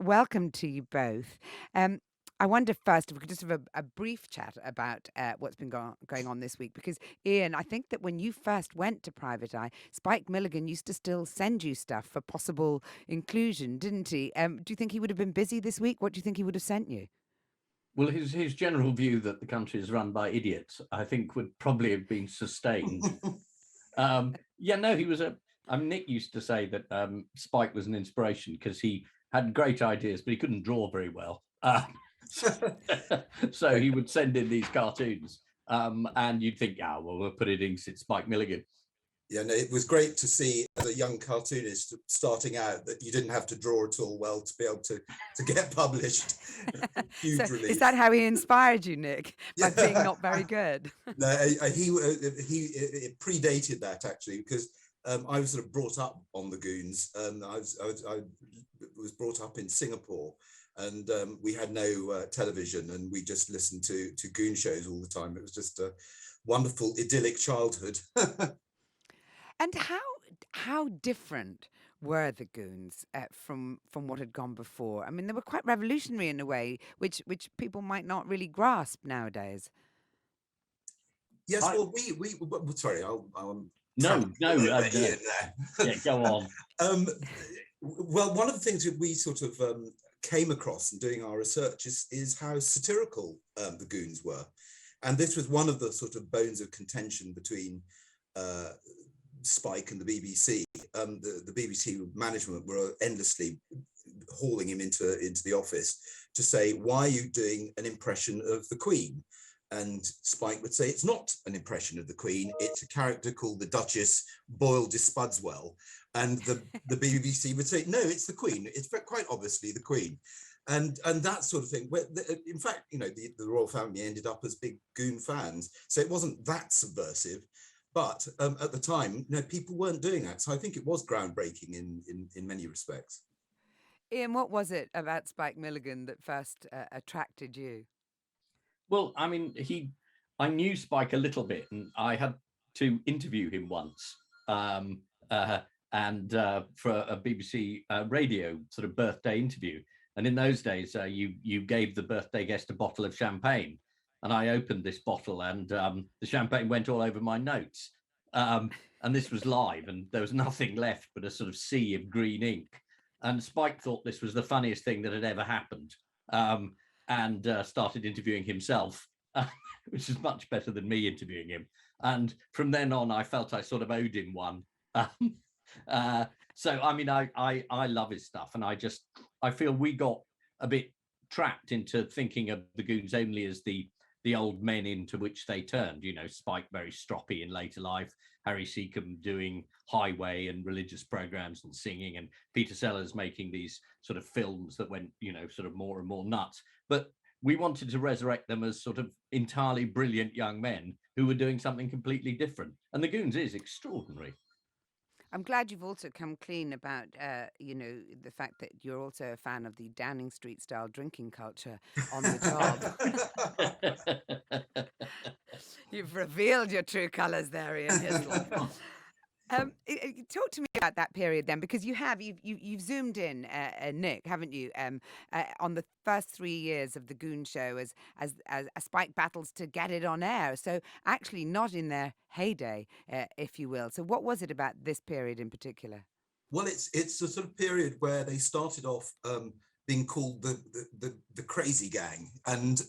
welcome to you both. Um, I wonder first if we could just have a brief chat about what's been going on this week. Because, Ian, I think that when you first went to Private Eye, Spike Milligan used to still send you stuff for possible inclusion, didn't he? Do you think he would have been busy this week? What do you think he would have sent you? Well, his general view that the country is run by idiots, I think, would probably have been sustained. Yeah, no, he was a. Nick used to say that Spike was an inspiration because he had great ideas, but he couldn't draw very well. So he would send in these cartoons, and you'd think, "Yeah, well, we'll put it in it's Spike Milligan." Yeah, no, it was great to see as a young cartoonist starting out that you didn't have to draw at all well to be able to get published. Huge So relief. is that how he inspired you, Nick? By being not very good? No, it predated that actually, because I was sort of brought up on the Goons. I was brought up in Singapore, and we had no television, and we just listened to Goon shows all the time. It was just a wonderful, idyllic childhood. And how different were the Goons from what had gone before? I mean, they were quite revolutionary in a way, which people might not really grasp nowadays. Yes, well, we sorry, No. Yeah, go on. Well, one of the things that we sort of came across in doing our research is how satirical the Goons were, and this was one of the sort of bones of contention between Spike and the BBC. The BBC management were endlessly hauling him into the office to say, why are you doing an impression of the Queen? And Spike would say, it's not an impression of the Queen, it's a character called the Duchess Boyle de Spudswell. And the BBC would say, no, it's the Queen, it's quite obviously the Queen. And that sort of thing. In fact, the royal family ended up as big Goon fans, so it wasn't that subversive. But at the time, people weren't doing that. So I think it was groundbreaking in many respects. Ian, what was it about Spike Milligan that first attracted you? Well, I mean, I knew Spike a little bit, and I had to interview him once, and for a BBC radio sort of birthday interview. And in those days, you gave the birthday guest a bottle of champagne, and I opened this bottle, and the champagne went all over my notes. And this was live, and there was nothing left but a sort of sea of green ink. And Spike thought this was the funniest thing that had ever happened, and started interviewing himself, which is much better than me interviewing him. And from then on, I felt I sort of owed him one. So, I mean, I love his stuff, and I feel we got a bit trapped into thinking of the Goons only as the old men into which they turned. Spike very stroppy in later life, Harry Seacombe doing highway and religious programs and singing, and Peter Sellers making these sort of films that went, sort of more and more nuts. But we wanted to resurrect them as sort of entirely brilliant young men who were doing something completely different. And the Goons is extraordinary. I'm glad you've also come clean about, the fact that you're also a fan of the Downing Street style drinking culture on the job. You've revealed your true colours there, Ian Hislop. Talk to me about that period then, because you've zoomed in, Nick, haven't you, on the first 3 years of the Goon Show as Spike battles to get it on air. So actually not in their heyday, if you will. So what was it about this period in particular? Well, it's a sort of period where they started off being called the Crazy Gang, and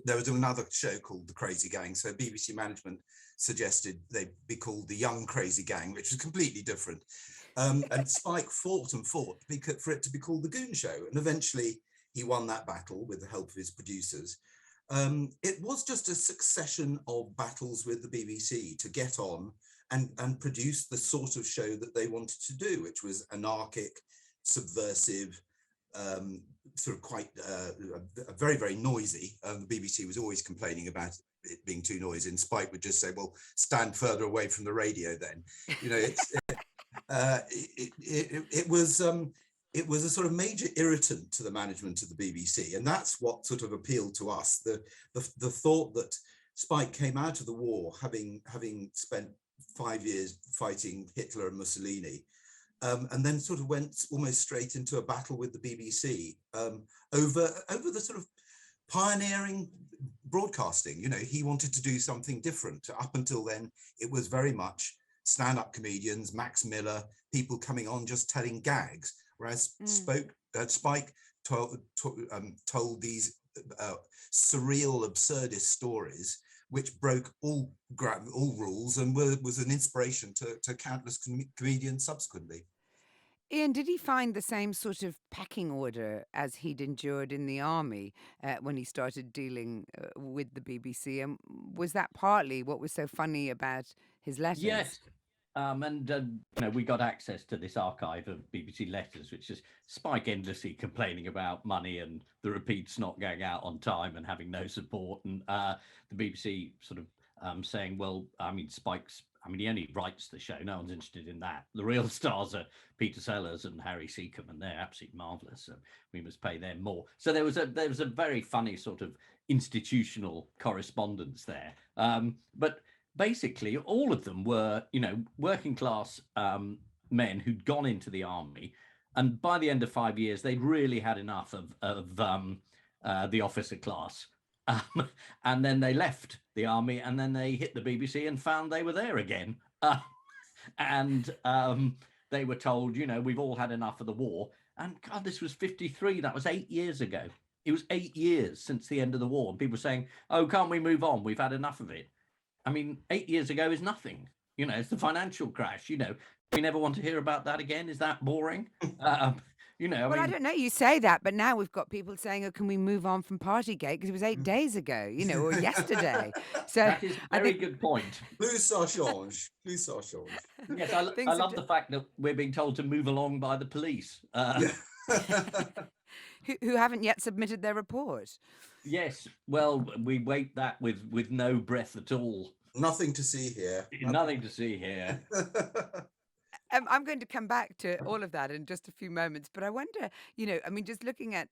there was another show called The Crazy Gang. So BBC management suggested they be called The Young Crazy Gang, which was completely different. And Spike fought for it to be called The Goon Show. And eventually he won that battle with the help of his producers. It was just a succession of battles with the BBC to get on and produce the sort of show that they wanted to do, which was anarchic, subversive, sort of quite very, very noisy. The BBC was always complaining about it being too noisy, and Spike would just say, well, stand further away from the radio then. It was a sort of major irritant to the management of the BBC, and that's what sort of appealed to us, the thought that Spike came out of the war having spent 5 years fighting Hitler and Mussolini, and then sort of went almost straight into a battle with the BBC over the sort of pioneering broadcasting. You know, he wanted to do something different. Up until then, it was very much stand-up comedians, Max Miller, people coming on just telling gags, whereas Spike told these surreal, absurdist stories, which broke all rules and was an inspiration to countless comedians subsequently. Ian, did he find the same sort of pecking order as he'd endured in the army when he started dealing with the BBC? And was that partly what was so funny about his letters? Yes. And you know, we got access to this archive of BBC letters, which is Spike endlessly complaining about money and the repeats not going out on time and having no support, and the BBC sort of saying, well, I mean, he only writes the show. No one's interested in that. The real stars are Peter Sellers and Harry Seacombe, and they're absolutely marvelous. So we must pay them more. So there was a very funny sort of institutional correspondence there. But basically, all of them were, you know, working class men who'd gone into the army, and by the end of 5 years, they'd really had enough of the officer class. And then they left the army, and then they hit the BBC and found they were there again. And they were told, you know, we've all had enough of the war. And God, this was 1953. That was 8 years ago. It was 8 years since the end of the war. And people were saying, oh, can't we move on? We've had enough of it. I mean, 8 years ago is nothing. You know, it's the financial crash. You know, we never want to hear about that again. Is that boring? You know, I don't know. You say that, but now we've got people saying, "Oh, can we move on from Partygate because it was 8 days ago, you know, or yesterday?" So that is a very good point. Plus ça change. Plus ça change. Yes, I love the fact that we're being told to move along by the police, who haven't yet submitted their report. Yes, well, we wait that with no breath at all. Nothing to see here. Nothing to see here. I'm going to come back to all of that in just a few moments, but I wonder, you know, I mean, just looking at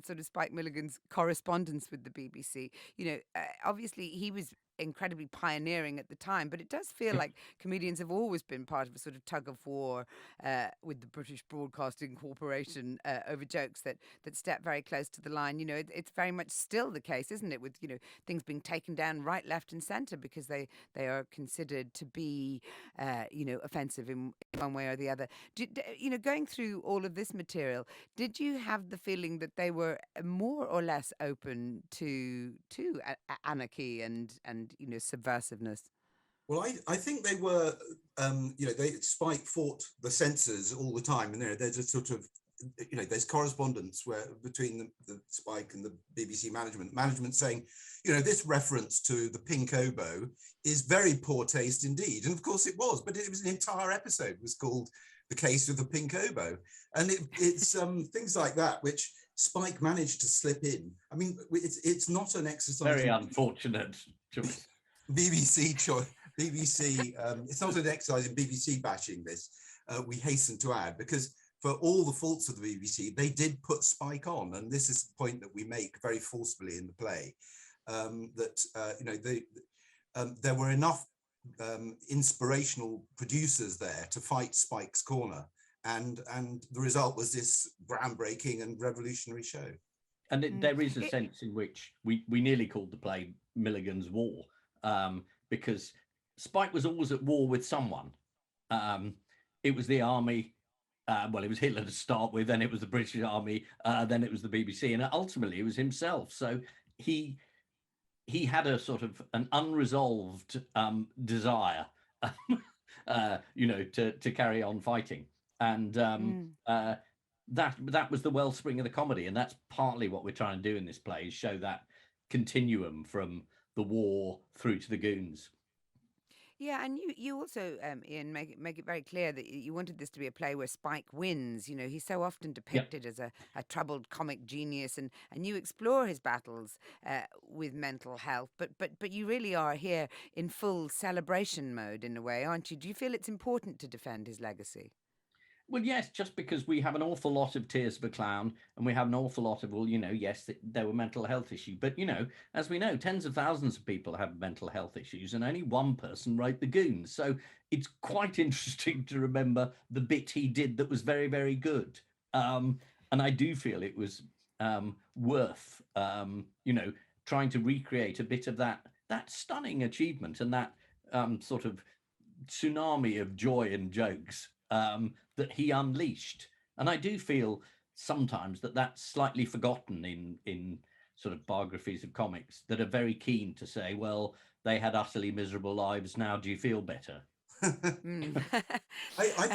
sort of Spike Milligan's correspondence with the BBC, you know, obviously he was incredibly pioneering at the time, but it does feel like comedians have always been part of a sort of tug of war with the British Broadcasting Corporation over jokes that step very close to the line. You know, it's very much still the case, isn't it, with, you know, things being taken down right, left and centre because they are considered to be, you know, offensive in one way or the other. You know, going through all of this material, did you have the feeling that they were more or less open to anarchy and you know, subversiveness? Well, I think they were, you know, Spike fought the censors all the time, and there's a sort of, you know, there's correspondence between the Spike and the BBC management saying, you know, this reference to the pink oboe is very poor taste indeed, and of course it was, but it was an entire episode was called "The Case of the Pink Oboe," and it's things like that which Spike managed to slip in. I mean, it's not an exercise. Very unfortunate choice. BBC choice. BBC. It's not an exercise in BBC bashing this. We hasten to add, because for all the faults of the BBC, they did put Spike on, and this is the point that we make very forcefully in the play. That you know, there were enough inspirational producers there to fight Spike's corner, and the result was this groundbreaking and revolutionary show. And there is a sense in which we nearly called the play Milligan's War, because Spike was always at war with someone. It was the army. Well, it was Hitler to start with, then it was the British Army, then it was the BBC, and ultimately it was himself. So he had a sort of an unresolved desire, you know, to carry on fighting, and that was the wellspring of the comedy, and that's partly what we're trying to do in this play, is show that continuum from the war through to the goons. Yeah, and you also, Ian, make it very clear that you wanted this to be a play where Spike wins. You know, he's so often depicted as a troubled comic genius, and you explore his battles with mental health. But you really are here in full celebration mode in a way, aren't you? Do you feel it's important to defend his legacy? Well, yes, just because we have an awful lot of tears of a clown and we have an awful lot of, well, yes, there were mental health issues. But, as we know, tens of thousands of people have mental health issues and only one person wrote The Goons. So it's quite interesting to remember the bit he did that was very, very good. And I do feel it was worth, trying to recreate a bit of that stunning achievement and that sort of tsunami of joy and jokes that he unleashed. And I do feel sometimes that that's slightly forgotten in sort of biographies of comics that are very keen to say, well, they had utterly miserable lives. Now, do you feel better? I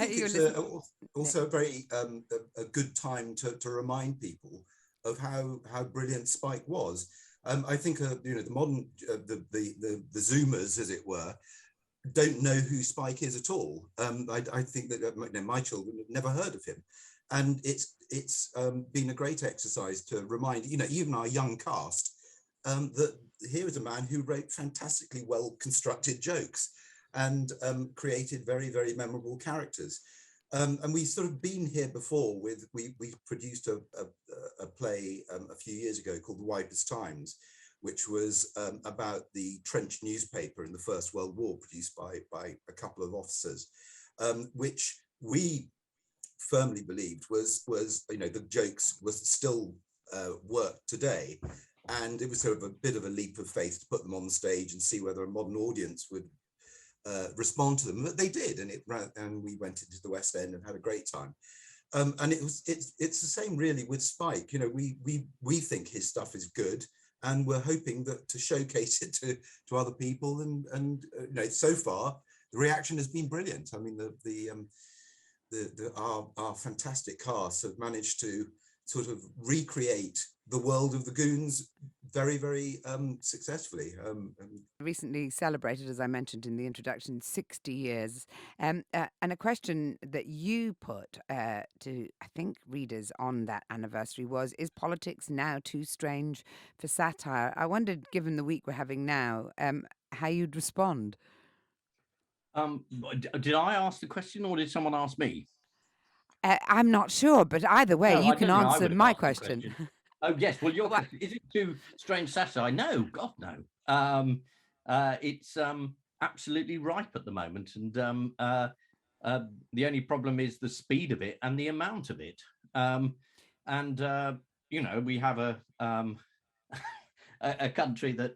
think it's also a very a good time to remind people of how brilliant Spike was. I think the modern the Zoomers, as it were, don't know who Spike is at all. I think that my children have never heard of him, and it's been a great exercise to remind even our young cast that here is a man who wrote fantastically well constructed jokes and created very, very memorable characters. And we've sort of been here before with, we produced a play a few years ago called The Widest Times, which was about the trench newspaper in the First World War, produced by a couple of officers, which we firmly believed was the jokes was still work today. And it was sort of a bit of a leap of faith to put them on the stage and see whether a modern audience would respond to them. But they did, and we went into the West End and had a great time. And it's the same really with Spike. We think his stuff is good, and we're hoping that to showcase it to other people. And so far the reaction has been brilliant. I mean, our fantastic cast have managed to sort of recreate the world of the Goons very, very successfully. Recently celebrated, as I mentioned in the introduction, 60 years. And a question that you put to, I think, readers on that anniversary was, is politics now too strange for satire? I wondered, given the week we're having now, how you'd respond. Did I ask the question or did someone ask me? I'm not sure, but either way, you can answer my question. Oh, yes. Well, your question, is it too strange satire? No, God, no. It's absolutely ripe at the moment. And the only problem is the speed of it and the amount of it. We have a country that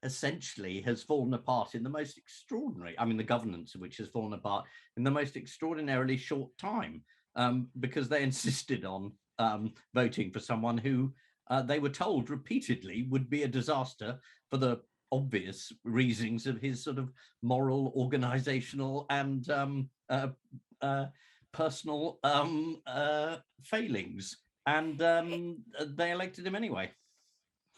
essentially has fallen apart in the most extraordinary, the governance of which has fallen apart in the most extraordinarily short time. Because they insisted on voting for someone who they were told repeatedly would be a disaster for the obvious reasons of his sort of moral, organizational, and personal failings. And they elected him anyway.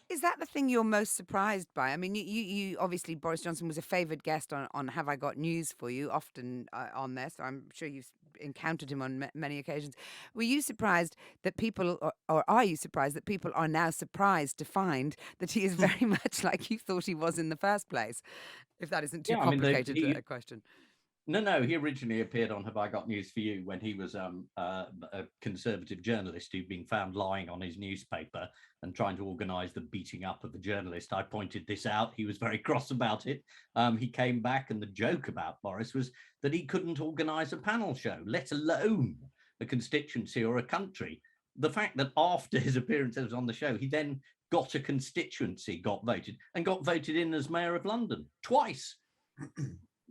Is that the thing you're most surprised by? I mean, you obviously, Boris Johnson was a favoured guest on Have I Got News For You, often on there, so I'm sure you've encountered him on many occasions. Were you surprised that people, or are you surprised that people are now surprised to find that he is very much like you thought he was in the first place? If that isn't too complicated a question. No, he originally appeared on Have I Got News For You when he was a conservative journalist who'd been found lying on his newspaper and trying to organise the beating up of a journalist. I pointed this out. He was very cross about it. He came back, and the joke about Boris was that he couldn't organise a panel show, let alone a constituency or a country. The fact that after his appearances on the show, he then got a constituency, got voted in as Mayor of London twice.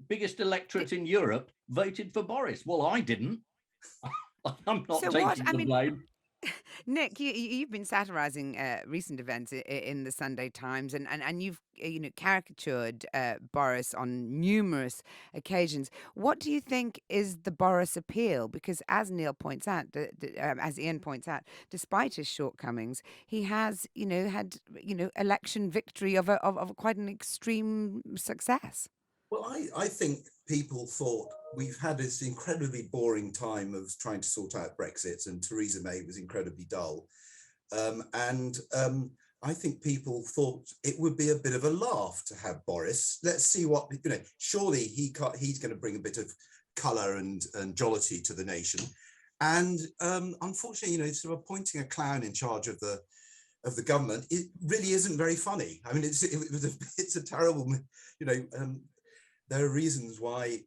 Biggest electorate in Europe voted for Boris. Well, I didn't. I'm not taking the blame. Nick, you've been satirising recent events in the Sunday Times, and you've caricatured Boris on numerous occasions. What do you think is the Boris appeal? Because as Neil points out, as Ian points out, despite his shortcomings, he has had election victory of quite an extreme success. Well, I think people thought we've had this incredibly boring time of trying to sort out Brexit, and Theresa May was incredibly dull. I think people thought it would be a bit of a laugh to have Boris. Let's see what, surely he's going to bring a bit of colour and jollity to the nation. And unfortunately, sort of appointing a clown in charge of the government, it really isn't very funny. I mean, it's a terrible, there are reasons why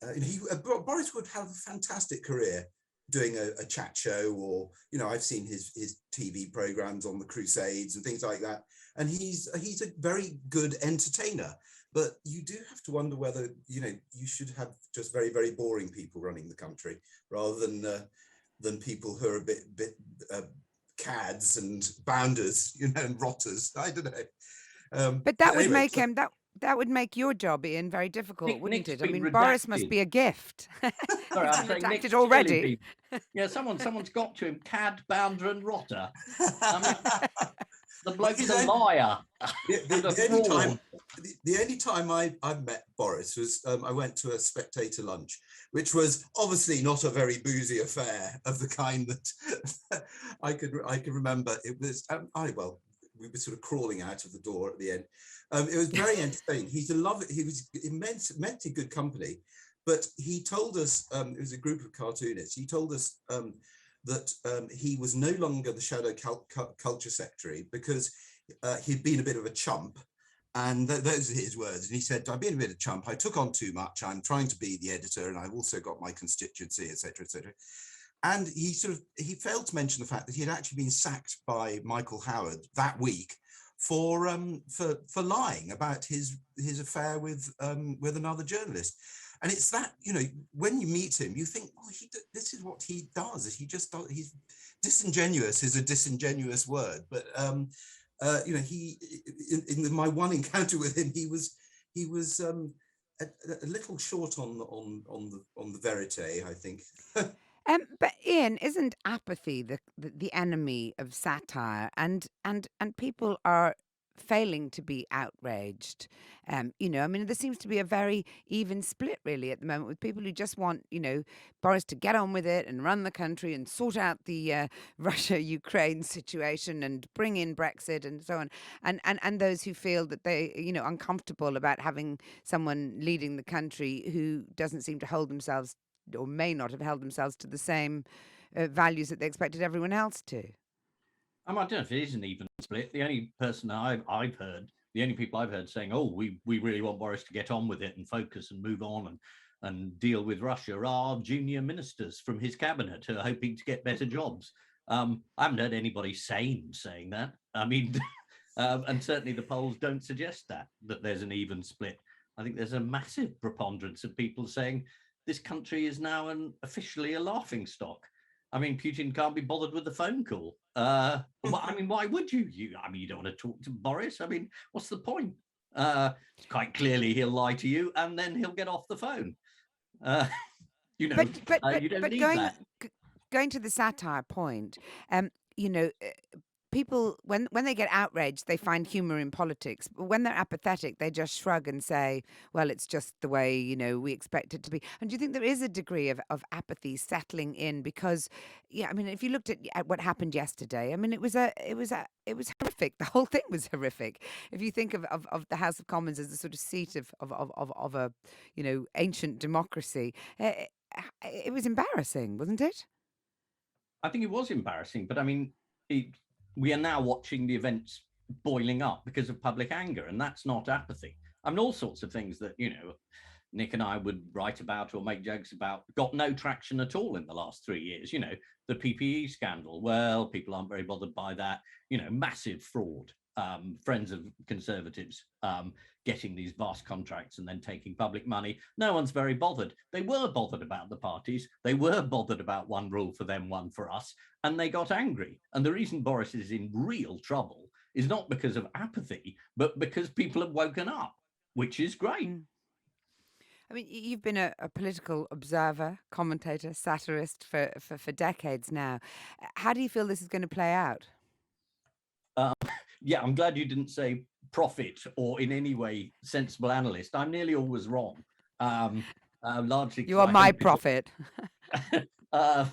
Boris would have a fantastic career doing a chat show, or I've seen his TV programs on the Crusades and things like that, and he's a very good entertainer. But you do have to wonder whether you should have just very, very boring people running the country rather than people who are a bit cads and bounders, and rotters. I don't know. But that would anyway, make him that would make your job, Ian, very difficult, wouldn't Nick's it? I been mean, Boris must redacted. be a gift. Sorry, He's I'm been saying Nick's redacted already. clearly yeah, someone's got to him. Cad, bounder, and rotter. I mean, the bloke is a liar. The only time I've met Boris was I went to a Spectator lunch, which was obviously not a very boozy affair of the kind that I could remember. It was we were sort of crawling out of the door at the end. It was very entertaining. He was immensely good company, but he told us, it was a group of cartoonists, he told us that he was no longer the Shadow Culture Secretary because he'd been a bit of a chump. And those are his words. And he said, I've been a bit of a chump. I took on too much. I'm trying to be the editor, and I've also got my constituency, etc., etc. And he failed to mention the fact that he had actually been sacked by Michael Howard that week for lying about his affair with another journalist. And it's that, when you meet him, you think, oh, this is what he does. He's disingenuous is a disingenuous word, but in my one encounter with him, he was a little short on the verite, I think. But Ian, isn't apathy the enemy of satire? And people are failing to be outraged. I mean, there seems to be a very even split really at the moment, with people who just want, Boris to get on with it and run the country and sort out the Russia-Ukraine situation and bring in Brexit and so on, and those who feel that they, uncomfortable about having someone leading the country who doesn't seem to hold themselves, or may not have held themselves to the same values that they expected everyone else to. I don't know if it is an even split. The only person I've heard, the only people I've heard saying, "Oh, we really want Boris to get on with it and focus and move on and deal with Russia," are junior ministers from his cabinet who are hoping to get better jobs. I haven't heard anybody sane saying that. I mean, and certainly the polls don't suggest that there's an even split. I think there's a massive preponderance of people saying this country is now officially a laughingstock. I mean, Putin can't be bothered with the phone call. I mean, why would you? You don't want to talk to Boris. I mean, what's the point? Quite clearly, he'll lie to you, and then he'll get off the phone. You don't need that. Going to the satire point, people, when they get outraged, they find humor in politics. But when they're apathetic, they just shrug and say, well, it's just the way, we expect it to be. And do you think there is a degree of apathy settling in? Because, I mean, if you looked at what happened yesterday, I mean, it was horrific. The whole thing was horrific. If you think of the House of Commons as a sort of seat of a, ancient democracy, it was embarrassing, wasn't it? I think it was embarrassing, but I mean, we are now watching the events boiling up because of public anger, and that's not apathy. I mean, all sorts of things that, Nick and I would write about or make jokes about got no traction at all in the last 3 years. The PPE scandal, well, people aren't very bothered by that. Massive fraud. Friends of Conservatives getting these vast contracts and then taking public money. No one's very bothered. They were bothered about the parties. They were bothered about one rule for them, one for us, and they got angry. And the reason Boris is in real trouble is not because of apathy, but because people have woken up, which is great. I mean, you've been a political observer, commentator, satirist for decades now. How do you feel this is going to play out? Yeah, I'm glad you didn't say prophet or in any way sensible analyst. I'm nearly always wrong. Largely, you are my prophet. I'm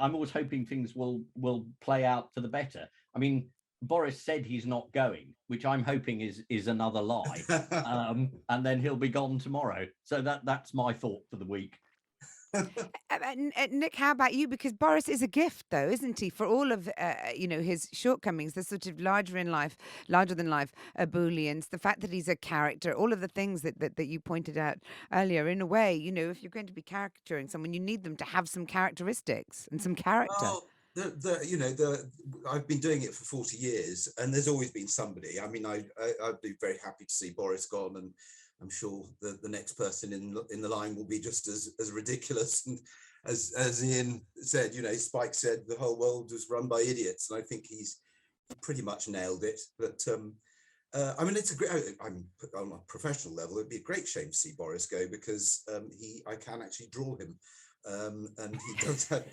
always hoping things will play out for the better. I mean, Boris said he's not going, which I'm hoping is another lie, and then he'll be gone tomorrow. So that's my thought for the week. Nick, how about you? Because Boris is a gift, though, isn't he? For all of his shortcomings, the sort of larger than life ebullience, the fact that he's a character, all of the things that you pointed out earlier. In a way, if you're going to be caricaturing someone, you need them to have some characteristics and some character. Well, I've been doing it for 40 years, and there's always been somebody. I mean, I'd be very happy to see Boris gone, and I'm sure the next person in the line will be just as ridiculous. And as Ian said, Spike said the whole world was run by idiots, and I think he pretty much nailed it. But I mean, it's a great. I'm on a professional level. It'd be a great shame to see Boris go, because I can actually draw him, and he does have.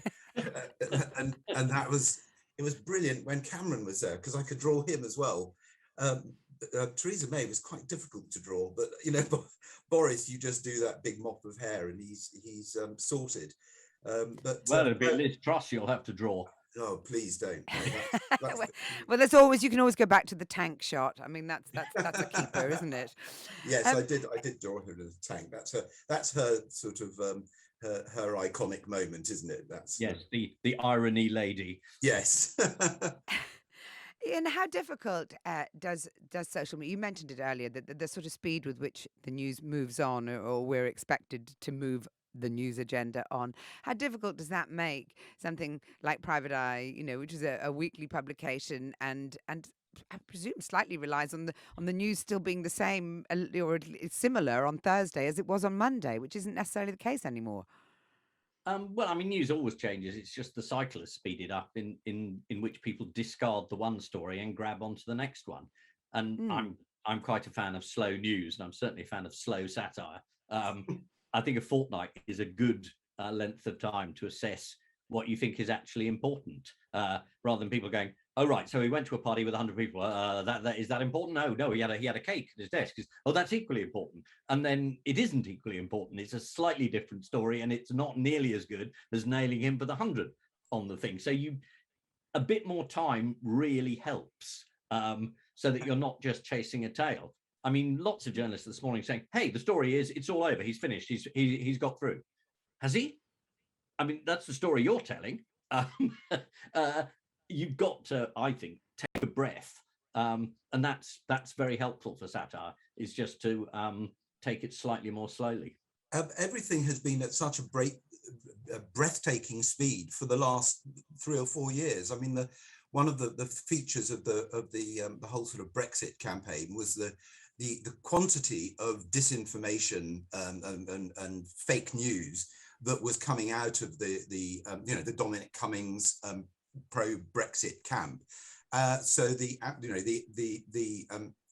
and it was brilliant when Cameron was there, because I could draw him as well. Theresa May was quite difficult to draw, but Boris, you just do that big mop of hair and he's sorted. But it'll be Liz Truss you'll have to draw. Oh, please don't. No, well, you can always go back to the tank shot. I mean, that's a keeper, isn't it? Yes, I did draw her in a tank. That's her sort of her iconic moment, isn't it? Yes, the irony lady. Yes. And how difficult does social media? You mentioned it earlier, that the sort of speed with which the news moves on, or we're expected to move the news agenda on. How difficult does that make something like Private Eye, which is a weekly publication, and I presume slightly relies on the news still being the same or similar on Thursday as it was on Monday, which isn't necessarily the case anymore. Well, I mean, news always changes. It's just the cycle has speeded up in which people discard the one story and grab onto the next one. And I'm quite a fan of slow news, and I'm certainly a fan of slow satire. I think a fortnight is a good length of time to assess what you think is actually important, rather than people going, "Oh right, so he went to a party with 100 people. That is that important? No, he had a cake at his desk. Oh, that's equally important." And then it isn't equally important. It's a slightly different story, and it's not nearly as good as nailing him for the 100 on the thing. So a bit more time really helps, so that you're not just chasing a tail. I mean, lots of journalists this morning saying, "Hey, the story is it's all over. He's finished. He's got through." Has he? I mean, that's the story you're telling. You've got to, I think, take a breath, and that's very helpful for satire. Is just to take it slightly more slowly. Everything has been at such a breathtaking speed for the last 3 or 4 years. I mean, one of the features of the whole sort of Brexit campaign was the quantity of disinformation and fake news that was coming out of the Dominic Cummings pro-Brexit camp. So the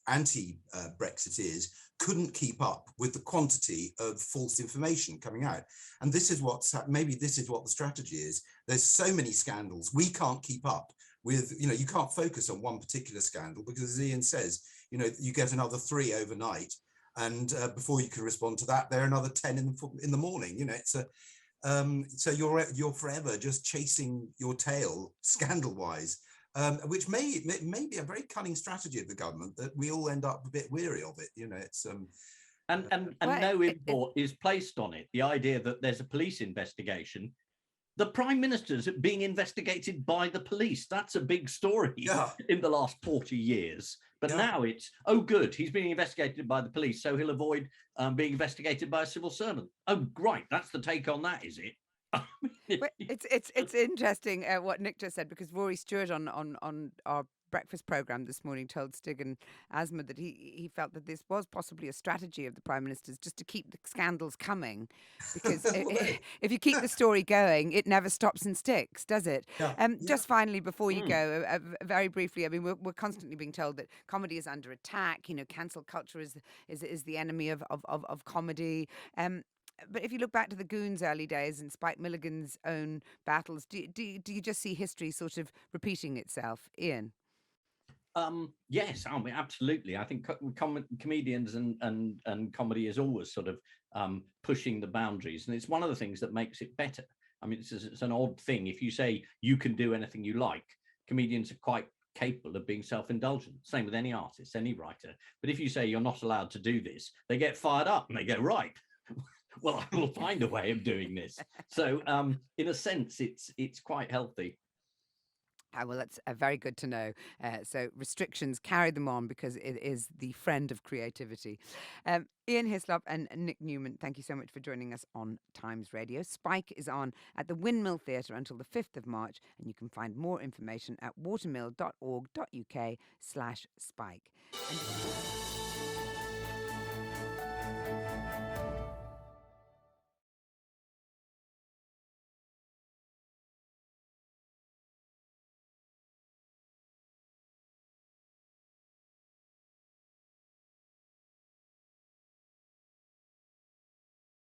anti-Brexiteers couldn't keep up with the quantity of false information coming out. And this is what the strategy is. There's so many scandals, we can't keep up with, you can't focus on one particular scandal, because as Ian says, you get another 3 overnight, and before you can respond to that, there are another 10 in the morning. It's so you're forever just chasing your tail scandal-wise, which may be a very cunning strategy of the government, that we all end up a bit weary of it. It's and no import is placed on it. The idea that there's a police investigation. The Prime Minister's being investigated by the police. That's a big story in the last 40 years. But now it's, oh, good, he's being investigated by the police, so he'll avoid being investigated by a civil servant. Oh, right, that's the take on that, is it? Well, it's interesting what Nick just said, because Rory Stewart on our breakfast programme this morning told Stig and Asma that he felt that this was possibly a strategy of the Prime Minister's, just to keep the scandals coming, because if you keep the story going, it never stops and sticks, does it? Just finally, before you go, very briefly, I mean, we're constantly being told that comedy is under attack. Cancel culture is the enemy of comedy. But if you look back to the Goons' early days and Spike Milligan's own battles, do you just see history sort of repeating itself, Ian? Yes, I mean, absolutely. I think comedians and comedy is always sort of pushing the boundaries, and it's one of the things that makes it better. I mean, it's an odd thing. If you say you can do anything you like, comedians are quite capable of being self-indulgent. Same with any artist, any writer. But if you say you're not allowed to do this, they get fired up and they go, right, well, I will find a way of doing this. So, in a sense, it's quite healthy. Well, that's very good to know. So restrictions, carry them on because it is the friend of creativity. Ian Hislop and Nick Newman, thank you so much for joining us on Times Radio. Spike is on at the Windmill Theatre until the 5th of March, and you can find more information at watermill.org.uk/spike.